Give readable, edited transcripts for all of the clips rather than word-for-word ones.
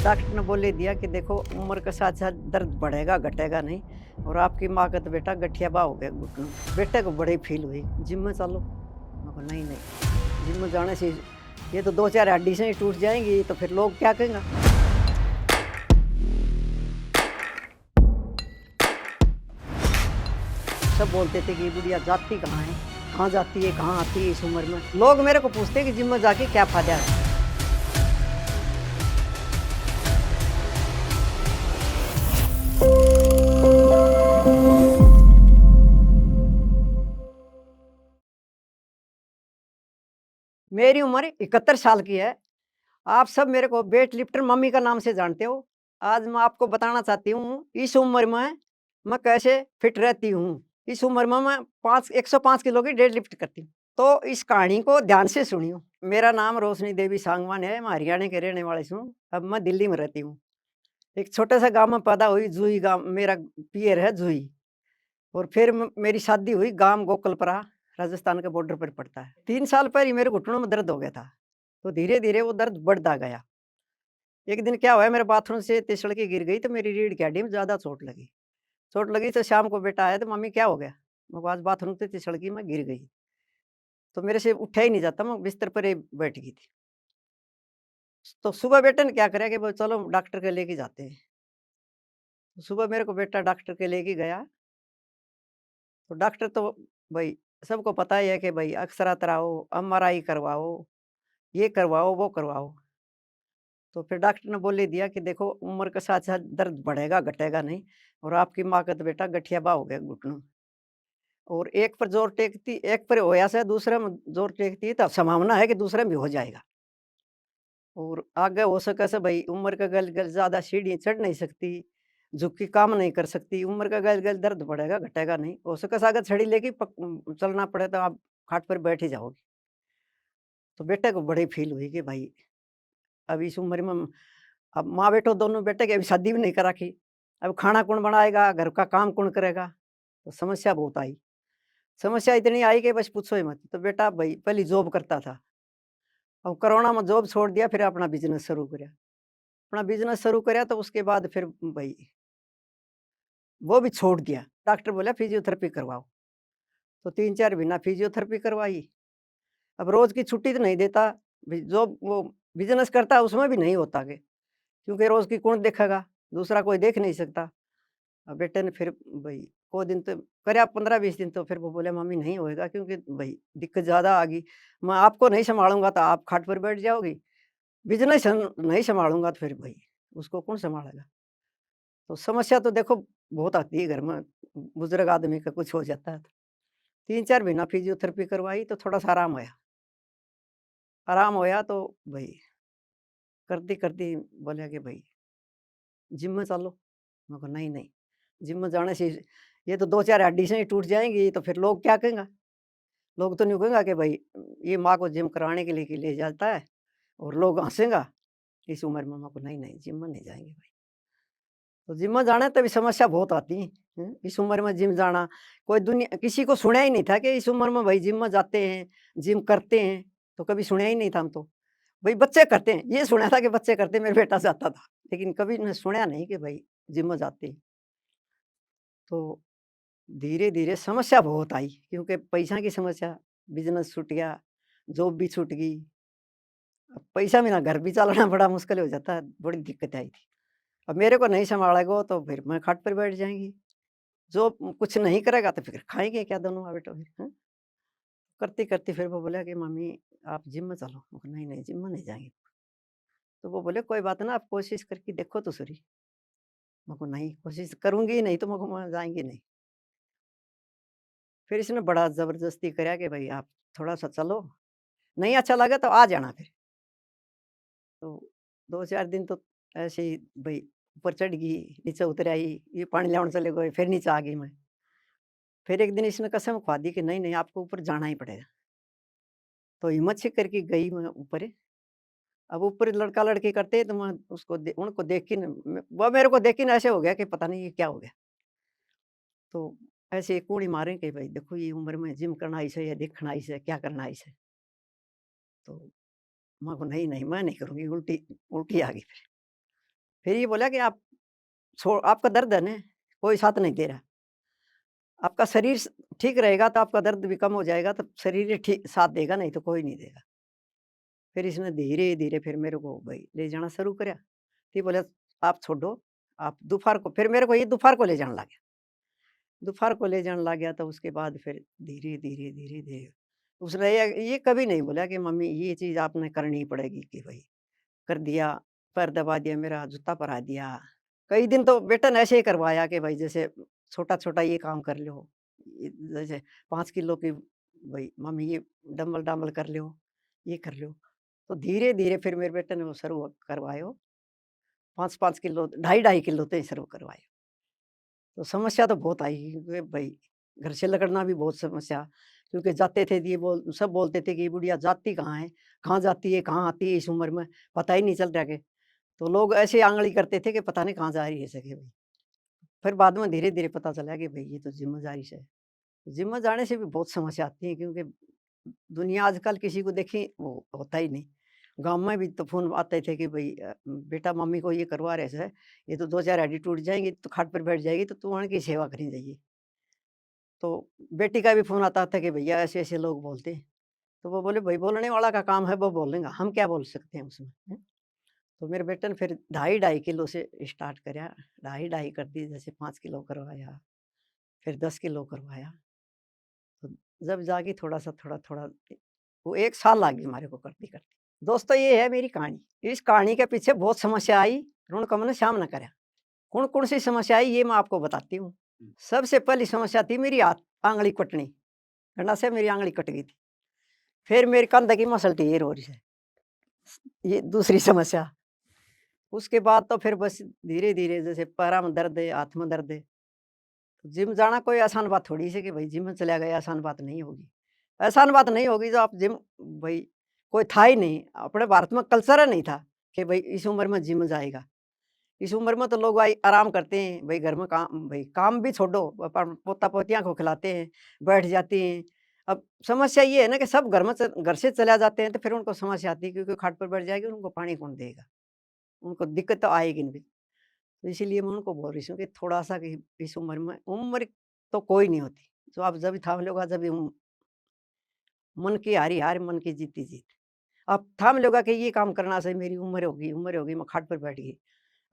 Doctor ने बोले दिया कि देखो उम्र के साथ साथ दर्द बढ़ेगा घटेगा नहीं। और आपकी माँ का तो बेटा गठिया बा हो गया घुटनों में। बेटे को बड़ी फील हुई जिम में चलो। मैं कहा नहीं नहीं, जिम में जाने से ये तो दो चार हड्डी से ही टूट जाएंगी तो फिर लोग क्या कहेंगे। सब बोलते थे कि ये बुढ़िया जाती कहाँ है, कहाँ जाती है, कहाँ आती है इस उम्र में। लोग मेरे को पूछते कि जिम में जाके क्या फायदा है। मेरी उम्र 71 साल की है। आप सब मेरे को वेट लिफ्टर मम्मी का नाम से जानते हो। आज मैं आपको बताना चाहती हूँ, इस उम्र में मैं कैसे फिट रहती हूँ। इस उम्र में मैं 105 किलो की डेड लिफ्ट करती हूँ। तो इस कहानी को ध्यान से सुनियो। मेरा नाम रोशनी देवी सांगवान है, मैं हरियाणा के रहने वाली हूँ। अब मैं दिल्ली में रहती हूँ। एक छोटे से गाँव में पैदा हुई, जुही गाँव मेरा पियर है जुही। और फिर मेरी शादी हुई गाँव गोकलपुरा, राजस्थान के बॉर्डर पर पड़ता है। 3 साल पहले मेरे घुटनों में दर्द हो गया था। तो धीरे-धीरे वो दर्द बढ़ता गया। एक दिन क्या हुआ, मेरे बाथरूम से तिसड़ के गिर गई तो मेरी रीढ़ की हड्डी में ज़्यादा चोट लगी। चोट लगी तो शाम को बेटा आया तो मम्मी क्या हो गया? मैं कहा आज बाथरूम से तिसड़ की मैं गिर गई। तो मेरे से उठा ही नहीं जाता, मैं बिस्तर पर ही बैठ गई थी। तो सुबह बेटे ने क्या करा कि चलो डॉक्टर के लेके जाते हैं। तो सुबह मेरे को बेटा डॉक्टर के लेके गया। तो डॉक्टर तो भई सबको पता ही है कि भई एक्स-रे कराओ, एमआरआई करवाओ, ये करवाओ, वो करवाओ। तो फिर डॉक्टर ने बोल ही दिया कि देखो उम्र के साथ-साथ दर्द बढ़ेगा, घटेगा नहीं। और आपकी माँ का तो बेटा गठिया बा हो गया घुटनों में। और एक पर जोर टेकती, एक पर होया से दूसरे में जोर टेकती तो संभावना है कि दूसरे में भी हो जाएगा। और आगे हो सके से भई उम्र का गल-गल ज़्यादा सीढ़ी चढ़ नहीं सकती, झुक के काम नहीं कर सकती, उम्र का गल-गल दर्द बढ़ेगा, घटेगा नहीं। हो सके से अगर छड़ी लेके चलना पड़े तो आप खाट पर बैठ ही जाओगे। तो बेटे को बड़ी फ़ील हुई कि भाई अब इस उम्र में अब माँ-बेटो दोनों बेटे की अभी शादी भी नहीं करा रखी। अब खाना कौन बनाएगा, घर का काम कौन करेगा? तो समस्या बहुत आई। समस्या इतनी आई कि बस पूछो ही मत। तो बेटा भई पहले जॉब करता था। अब कोरोना में जॉब छोड़ दिया, फिर अपना बिज़नेस शुरू करया। अपना बिज़नेस शुरू करया तो उसके बाद फिर भई वो भी छोड़ दिया। डॉक्टर बोला फिज़ियोथेरेपी करवाओ। तो 3-4 महीना फिज़ियोथेरेपी करवाई। अब रोज़ की छुट्टी तो नहीं देता। जॉब वो बिज़नेस करता है उसमें भी नहीं होता आगे। क्योंकि रोज़ की कौन देखेगा? दूसरा कोई देख नहीं सकता। बेटे ने फिर भई को दिन तो करया 15-20 दिन तो फिर वो बोले मम्मी नहीं होएगा क्योंकि भई दिक्कत ज़्यादा आ गई। मैं आपको नहीं सँभालूँगा तो आप खाट पर बैठ जाओगी। बिज़नेस नहीं सँभालूँगा तो फिर भई उसको कौन सँभालेगा? तो समस्या तो देखो बहुत आती है घर में, बुज़ुर्ग आदमी का कुछ हो जाता है तो। 3-4 महीना फिज़ियोथेरेपी करवाई तो थोड़ा-सा आराम होया। आराम होया तो भई करती-करती बोले कि भई जिम में चलो। मैं कहा नहीं, नहीं, जिम में जाने से ये तो 2-4 हड्डी से ही टूट जाएँगी तो फिर लोग क्या कहेंगे? लोग तो यूँ कहेंगे कि भई ये माँ को जिम कराने के लिए जाता है और लोग हँसेंगा इस उम्र में। मैं कहा नहीं, नहीं, जिम में नहीं जाएँगे भाई। तो जिम में जाना तभी समस्या बहुत आती है। इस उम्र में जिम जाना, कोई दुनिया किसी को सुना ही नहीं था कि इस उम्र में भाई जिम में जाते हैं, जिम करते हैं, तो कभी सुना ही नहीं था हम तो। भई बच्चे करते हैं, ये सुना था कि बच्चे करते हैं, मेरा बेटा जाता था, लेकिन कभी ने सुना नहीं कि भई जिम में जाते हैं। तो धीरे-धीरे समस्या बहुत आई क्योंकि पैसा की समस्या, बिज़नेस छूट गया, जॉब भी छूट गई। अब पैसा बिना घर भी चलाना बड़ा मुश्किल हो जाता है, बड़ी दिक्कत आई थी। अब मेरे को नहीं सँभालेगा तो फिर मैं खाट पर बैठ जाएँगी। जो कुछ नहीं करेगा तो फिर खाएँगे क्या दोनों माँ-बेटो फिर, हैं? करते-करते फिर वो बोला कि मम्मी आप जिम में चलो। मैं कहा नहीं, नहीं जिम में नहीं जाएँगे। तो वो बोले कोई बात ना आप कोशिश करके देखो तो सही। मैं कहा नहीं कोशिश करूँगी ही नहीं तो मैं वहाँ जाएँगी नहीं। फिर इसने बड़ा ज़बरदस्ती करा कि भई आप थोड़ा-सा चलो, नहीं अच्छा लगा तो आ जाना फिर। तो 2-4 दिन तो ऐसे ही भई ऊपर चढ़ गई, नीचे उतर आई, ये पानी लाने चले गए, फिर नीचे आ गई मैं। फिर एक दिन इसने कसम खा दी कि नहीं, नहीं आपको ऊपर जाना ही पड़ेगा। तो हिम्मत से करके गई मैं ऊपर। अब ऊपर लड़का-लड़की करते हैं तो मैं उनको देख के न वो मेरे को देख के न ऐसे हो गया कि पता नहीं ये क्या हो गया। तो ऐसे कूड़ी मारे कि भाई देखो ये उम्र में जिम करना ऐसे है, देखना ऐसे है, क्या करना ऐसे। तो मैं कहा नहीं, नहीं मैं नहीं करूँगी, उल्टी उल्टी आ गई फिर। फिर ये बोला कि आप आपका दर्द है ना, कोई साथ नहीं दे रहा। आपका शरीर ठीक रहेगा तो आपका दर्द भी कम हो जाएगा, तो शरीर ही ठीक साथ देगा, नहीं तो कोई नहीं देगा। फिर इसने धीरे-धीरे फिर मेरे को भई ले जाना शुरू करा। फिर बोला आप छोड़ो, आप दोपहर को फिर मेरे को ये दोपहर को ले जाने लग गया। दोपहर को ले जाने लग गया तो उसके बाद फिर धीरे-धीरे, धीरे-धीरे उसने ये कभी नहीं बोला कि मम्मी ये चीज़ आपने करनी ही पड़ेगी कि भई कर दिया, पैर दबा दिया मेरा, जूता पहना दिया। कई दिन तो बेटा ने ऐसे ही करवाया कि भाई जैसे छोटा-छोटा ये काम कर लो, जैसे 5 किलो की भई मम्मी ये डंबल-डंबल कर लो, ये कर लो। तो धीरे-धीरे फिर मेरे बेटे ने वो शुरू करवायो, 5-5 किलो, ढाई-ढाई किलो ते शुरू करवायो। तो समस्या तो बहुत आई क्योंकि भई घर से लगड़ना भी बहुत समस्या, क्योंकि जाते थे ये सब बोलते थे कि ये बुढ़िया जाती कहाँ है? कहाँ जाती है? कहाँ आती है इस उम्र में? पता ही नहीं चल रहा के। तो लोग ऐसे आंगली करते थे कि पता नहीं कहाँ जा रही है सके भई। फिर बाद में धीरे-धीरे पता चला कि भई ये तो ज़िम्मेदारी से है। जिम जाने से भी बहुत समस्या आती है क्योंकि दुनिया आजकल किसी को देखी वो होता ही नहीं। गाँव में भी तो फ़ोन आते थे कि भई बेटा मम्मी को ये करवा रहे से, ये तो 2-4 हड्डी टूट जाएँगी, तो खाट पर बैठ जाएगी तो तू उनकी सेवा करी जाइए। तो बेटी का भी फ़ोन आता था कि भैया ऐसे-ऐसे लोग बोलते हैं। तो वो बोले भई बोलने वाला का काम है वो बोलेगा, हम क्या बोल सकते हैं उसमें, हैं? तो मेरे बेटे ने फिर ढाई-ढाई किलो से स्टार्ट करा, ढाई-ढाई कर दी, जैसे 5 किलो करवाया, फिर 10 किलो करवाया। तो जब जाके थोड़ा-सा थोड़ा-थोड़ा वो 1 साल लग गया हमारे को करते-करते। दोस्तों ये है मेरी कहानी। इस कहानी के पीछे बहुत समस्या आई, ऋण कम ने सामना करा। कौन-कौन सी समस्या आई ये मैं आपको बताती हूँ। सबसे पहली समस्या थी मेरी आंगली कटनी, गंडा से मेरी आंगली कट गई थी। फिर मेरे कंधे की मसल टेढ़ी हो रही है, ये दूसरी समस्या। उसके बाद तो फिर बस धीरे-धीरे जैसे पैरों में दर्द है, हाथ में दर्द है। जिम जाना कोई आसान बात थोड़ी सी कि भाई जिम में चला गया आसान बात नहीं होगी। आसान बात नहीं होगी जो आप जिम भाई कोई था ही नहीं, अपने भारत में कल्चर ही नहीं था कि भाई इस उम्र में जिम जाएगा। इस उम्र में तो लोग भाई आराम करते हैं, भाई घर में काम भाई काम भी छोड़ो, पोता-पोतियाँ को खिलाते हैं, बैठ जाती हैं। अब समस्या ये है ना कि सब घर से चला जाते हैं तो फिर उनको समस्या आती है क्योंकि खाट पर बैठ जाएँगे उनको पानी कौन देगा? उनको दिक्कत तो आएगी नहीं। तो इसीलिए मैं उनको बोल रही हूँ कि थोड़ा-सा कि इस उम्र में उम्र तो कोई नहीं होती। जो आप जब थाम लोगा जब मन की हारी हार, मन की जीती जीत। आप थाम लोगा कि ये काम करना से मेरी उम्र होगी, मैं खाट पर बैठ गई।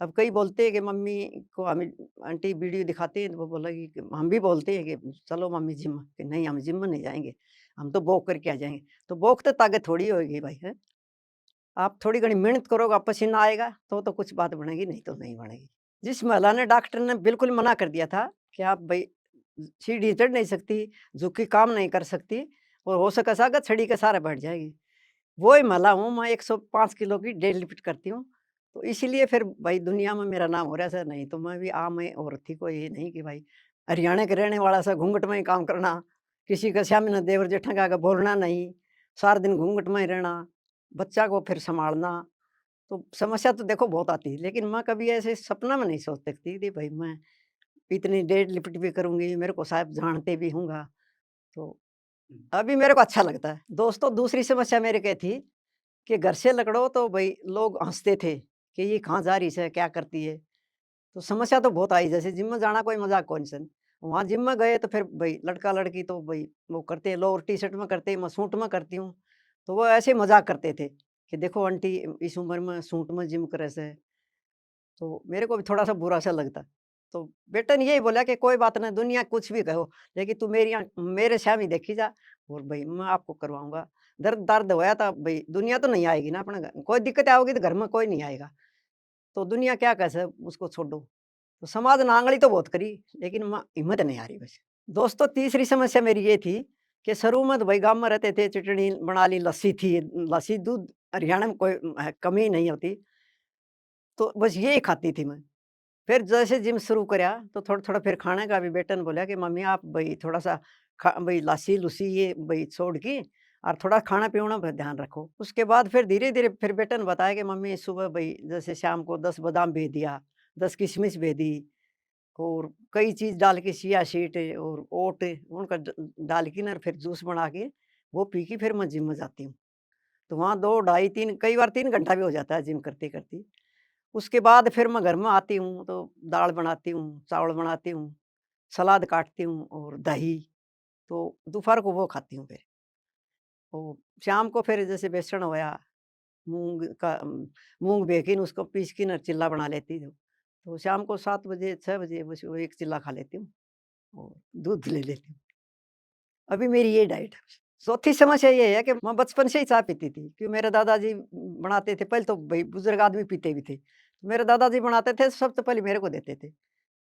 अब कई बोलते हैं कि मम्मी को हमें आंटी वीडियो दिखाते हैं तो वो बोलेगी कि हम भी बोलते हैं कि चलो मम्मी जिम, कि नहीं हम जिम में नहीं जाएँगे, हम तो वॉक करके आ जाएँगे। तो वॉक तो ताकत थोड़ी होएगी भाई, हैं? आप थोड़ी घणी मेहनत करोगे, पसीना आएगा तो कुछ बात बनेगी, नहीं तो नहीं बनेगी। जिस महिला ने डॉक्टर ने बिल्कुल मना कर दिया था कि आप भई सीढ़ी चढ़ नहीं सकती, झुक के काम नहीं कर सकती और हो सके सागा छड़ी के सहारे बैठ जाएगी। वही महिला हूँ, मैं 105 किलो की डेड लिफ्ट करती हूँ। तो इसीलिए फिर भाई दुनिया में मेरा नाम हो रहा है, नहीं तो मैं भी आम ही औरत थी, कोई ये नहीं कि भाई हरियाणा के रहने वाला सा घूंघट में ही काम करना, किसी के सामने देवर जेठा का आगे बोलना नहीं, सारा दिन घूंघट में ही रहना, बच्चा को फिर सँभालना। तो समस्या तो देखो बहुत आती है, लेकिन मैं कभी ऐसे सपना में नहीं सोच सकती थी भाई मैं इतनी डेड लिफ्ट भी करूँगी, मेरे को साहब जानते भी होंगा, तो अभी मेरे को अच्छा लगता है। दोस्तों दूसरी समस्या मेरे क्या थी कि घर से लकड़ो तो भई लोग हँसते थे कि ये कहाँ जा रही है, क्या करती है? तो समस्या तो बहुत आई, जैसे जिम में जाना कोई मज़ाक कौन सन। वहाँ जिम में गए तो फिर भई लड़का-लड़की तो भई वो करते हैं, लोअर टी-शर्ट में करते हैं, मैं सूट में करती हूँ। तो वो ऐसे मज़ाक करते थे कि देखो आंटी इस उम्र में सूट में जिम करे से। तो मेरे को भी थोड़ा-सा बुरा-सा लगता। तो बेटे ने यही बोला कि कोई बात नहीं दुनिया कुछ भी कहो, लेकिन तू मेरे सामने देखी जा और भई मैं आपको करवाऊँगा। दर्द होया था भई दुनिया तो नहीं आएगी ना अपने घर, कोई दिक्कत आओगी तो घर में कोई नहीं आएगा। तो दुनिया क्या कहे उसको छोड़ो। तो समाज ने आंगली तो बहुत करी, लेकिन हिम्मत नहीं हारी बस। दोस्तों तीसरी समस्या मेरी ये थी कि शुरू में तो भाई गाँव में रहते थे, चटनी बना ली, लस्सी थी, लस्सी दूध हरियाणा में कोई कमी नहीं होती। तो बस यही खाती थी मैं। फिर जैसे जिम शुरू करा तो थोड़ा-थोड़ा फिर खाने का भी बेटन बोला कि मम्मी आप भई थोड़ा-सा खा भई लस्सी-लुस्सी ये भई छोड़ के और थोड़ा खाना-पीना पे ध्यान रखो। उसके बाद फिर धीरे-धीरे फिर बेटन बताया कि मम्मी सुबह भई जैसे शाम को 10 बादाम भे दिया, 10 किशमिश भे दी और कई चीज़ डाल के चिया सीड और ओट उनका डाल के ना फिर जूस बना के वो पी के फिर मैं जिम में जाती हूँ। तो वहाँ 2 ढाई 3 कई बार 3 घंटा भी हो जाता है जिम करते-करते। उसके बाद फिर मैं घर में आती हूँ तो दाल बनाती हूँ, चावल बनाती हूँ, सलाद काटती हूँ और दही, तो दोपहर को वो खाती हूँ फिर। तो शाम को फिर जैसे बेसन होया, मूँग का मूँग बेकिन उसको पीस के ना चिल्ला बना लेती हूँ। तो शाम को 7 बजे 6 बजे बस वो एक चिल्ला खा लेती हूँ और दूध ले लेती हूँ। अभी मेरी ये डाइट है। चौथी समस्या ये है कि मैं बचपन से ही चाय पीती थी, कि मेरे दादाजी बनाते थे, पहले तो भई बुजुर्ग आदमी पीते भी थे। मेरे दादाजी बनाते थे, सबसे पहले मेरे को देते थे।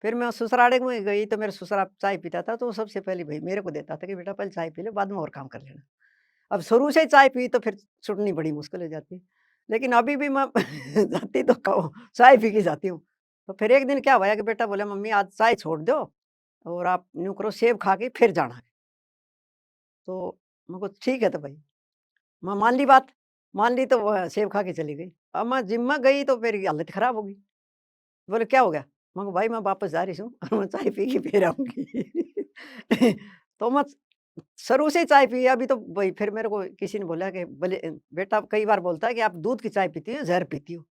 फिर मैं ससुराल में गई तो मेरा ससुरा चाय पीता था, तो वो सबसे पहले भई मेरे को देता था कि बेटा पहले चाय पी ले, बाद में और काम कर लेना। अब शुरू से ही चाय पी तो फिर छूटनी बड़ी मुश्किल हो जाती है। लेकिन अभी भी मैं जाती तो चाय पी के जाती हूँ। तो फिर एक दिन क्या हुआ कि बेटा बोला, मम्मी आज चाय छोड़ दो और आप यूँ करो सेब खा के फिर जाना। तो मैं कहा ठीक है तो भाई, मैं मान ली बात, मान ली तो सेब खा के चली गई। अब मैं जिम में गई तो मेरी हालत खराब हो गई। बोले क्या हो गया? मैं कहा भाई मैं वापस जा रही हूँ और मैं चाय पी के फिर आऊँगी। तो मैं शुरू से ही चाय पी, अभी तो वही फिर मेरे को किसी ने बोला कि बोले बेटा कई बार बोलता है कि आप दूध की चाय पीती हो, ज़हर पीती हो।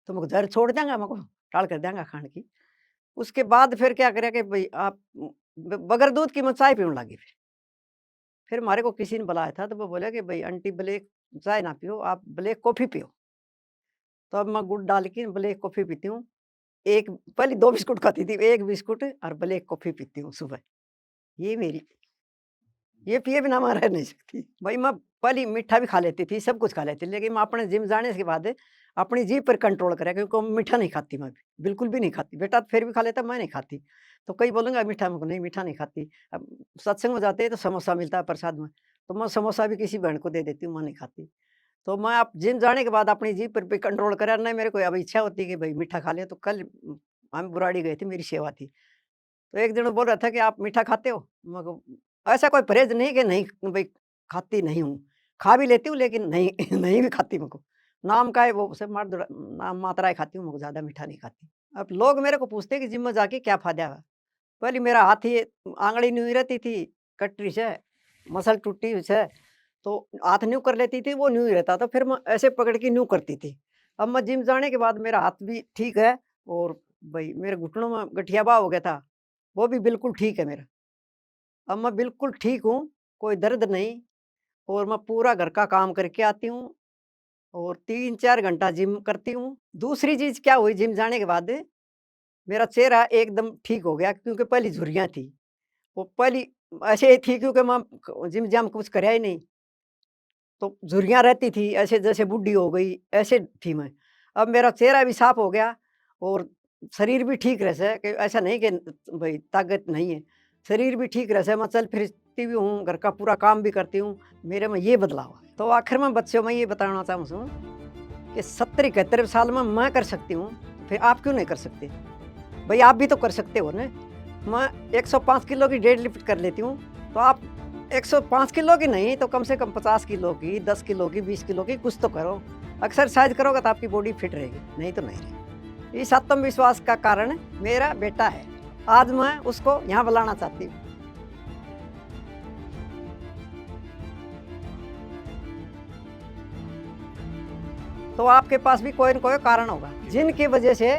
तो मैं कहा ज़हर छोड़ देंगा, मैं को टाल कर देंगा खाने की। उसके बाद फिर क्या करे कि भई आप बगैर दूध की मैं चाय पीने लगी फिर। फिर हमारे को किसी ने बुलाया था तो वो बोला कि भई आंटी ब्लैक चाय ना पियो, आप ब्लैक कॉफ़ी पियो। तो अब मैं गुड़ डाल के ब्लैक कॉफ़ी पीती हूँ। एक पहले 2 बिस्कुट खाती थी, 1 बिस्कुट और ब्लैक कॉफ़ी पीती हूँ सुबह। ये मेरी ये पिए बिना मैं रह नहीं सकती। भई मैं पहले मीठा भी खा लेती थी, सब कुछ खा लेती थी, लेकिन मैं अपने जिम जाने के बाद अपनी जीभ पर कंट्रोल करा, क्योंकि मीठा नहीं खाती मैं, बिल्कुल भी नहीं खाती। बेटा फिर भी खा लेता, मैं नहीं खाती। तो कई बोलेंगे मीठा, मैं नहीं मीठा नहीं खाती। अब सत्संग में जाते हैं तो समोसा मिलता है प्रसाद में, तो मैं समोसा भी किसी बहन को दे देती हूँ, मैं नहीं खाती। तो मैं अब जिम जाने के बाद अपनी जीभ पर भी कंट्रोल करा, नहीं मेरे को अब इच्छा होती है कि भई मीठा खा लें, तो कल हम बुराड़ी गए थे, मेरी सेवा थी। तो एक जन बोल रहा था कि आप मीठा खाते हो? मैं कहा ऐसा कोई परहेज़ नहीं कि नहीं भई खाती नहीं हूँ। खा भी लेती हूँ लेकिन नहीं नहीं भी खाती मैं को। नाम का है वो सिर्फ़ नाम मात्रा खाती हूँ, मैं को ज़्यादा मीठा नहीं खाती। अब लोग मेरे को पूछते हैं कि जिम में जाके क्या फ़ायदा है? पहले मेरा हाथ ही आंगड़ी न्यू ही रहती थी, कटरी से, मसल टूटी हुई से, तो हाथ न्यू कर लेती थी, वो न्यू ही रहता था, फिर मैं ऐसे पकड़ के न्यू करती थी। अब मैं जिम जाने के बाद मेरा हाथ भी ठीक है और भई मेरे घुटनों में गठियावा हो गया था, वो भी बिल्कुल ठीक है मेरा। अब मैं बिल्कुल ठीक हूँ, कोई दर्द नहीं और मैं पूरा घर का काम करके आती हूँ और 3-4 घंटा जिम करती हूँ। दूसरी चीज़ क्या हुई जिम जाने के बाद, मेरा चेहरा एकदम ठीक हो गया, क्योंकि पहले झुर्रियाँ थी। वो पहले ऐसे ही थी क्योंकि मैं जिम-जाम कुछ करया ही नहीं, तो झुर्रियाँ रहती थी, ऐसे जैसे बूढ़ी हो गई, ऐसे थी मैं। अब मेरा चेहरा भी साफ हो गया और शरीर भी ठीक रह से, कि ऐसा नहीं कि भई ताकत नहीं है। शरीर भी ठीक रह से, मैं चल फिरती भी हूँ, घर का पूरा काम भी करती हूँ, मेरे में ये बदलाव है। तो आखिर में बच्चों मैं ये बताना चाहूँ सूँ कि 70-71 साल में मैं कर सकती हूँ, फिर आप क्यों नहीं कर सकते? भई आप भी तो कर सकते हो ना। मैं 105 किलो की डेड लिफ्ट कर लेती हूँ, तो आप 105 किलो की नहीं तो कम से कम 50 किलो की, 10 किलो की, 20 किलो की कुछ तो करो। एक्सरसाइज़ करोगे तो आपकी बॉडी फिट रहेगी, नहीं तो नहीं रहेगी। इस आत्मविश्वास का कारण मेरा बेटा है। आज मैं उसको यहाँ बुलाना चाहती हूँ। तो आपके पास भी कोई न कोई कारण होगा, जिनकी वजह से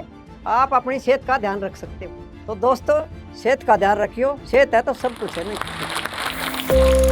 आप अपनी सेहत का ध्यान रख सकते हो। तो दोस्तों, सेहत का ध्यान रखियो, सेहत है तो सब कुछ है, नहीं?